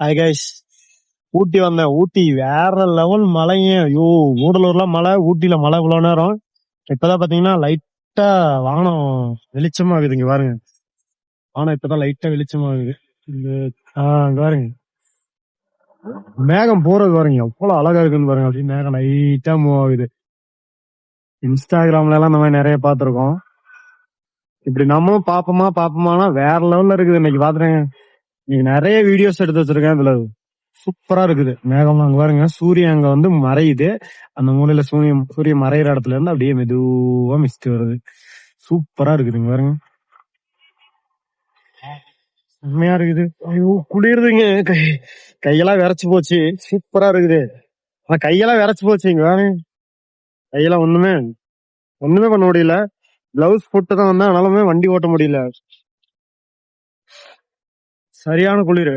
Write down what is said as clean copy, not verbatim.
Hi guys. ஊட்டி வந்தேன். ஊட்டி வேற level மழைங்க. ஐயோ, கூடலூர்ல மழை, ஊட்டியில மழை இவ்வளவு நேரம். இப்பதான் பாத்தீங்கன்னா லைட்டா வானம் வெளிச்சமாகுது. இங்க பாருங்க, வானம் இப்பதான் லைட்டா வெளிச்சமாகுது. இங்க இங்க பாருங்க, மேகம் போறது பாருங்க, எவ்வளவு அழகா இருக்குன்னு பாருங்க. அப்படியே மேகம் லைட்டா மூவ் ஆகுது. இன்ஸ்டாகிராம்ல எல்லாம் இந்த மாதிரி நிறைய பாத்துருக்கோம். இப்படி நம்மளும் பாப்போமானா வேற லெவல்ல இருக்குது. இன்னைக்கு பாத்துறேங்க, இன்னைக்கு நிறைய வீடியோஸ் எடுத்து வச்சிருக்கேன். இதுல சூப்பரா இருக்குது. மேகம் அங்க பாருங்க, சூரியன் அங்க வந்து மறையுது. அந்த மூலையில சூரியன் மறையிற இடத்துல இருந்து அப்படியே மெதுவா மிஸ்ட் வருது. சூப்பரா இருக்குதுங்க பாருங்க, செம்மையா இருக்குது. ஐயோ குளிருதுங்க, கையெல்லாம் விரைச்சு போச்சு. சூப்பரா இருக்குது. ஆனா கையெல்லாம் விரைச்சு போச்சு. இங்க பாருங்க, கையெல்லாம் ஒண்ணுமே பண்ண முடியல. பிளவுஸ் போட்டு தான் வந்தேன், ஆனாலுமே வண்டி ஓட்ட முடியல. சரியான குளிர்.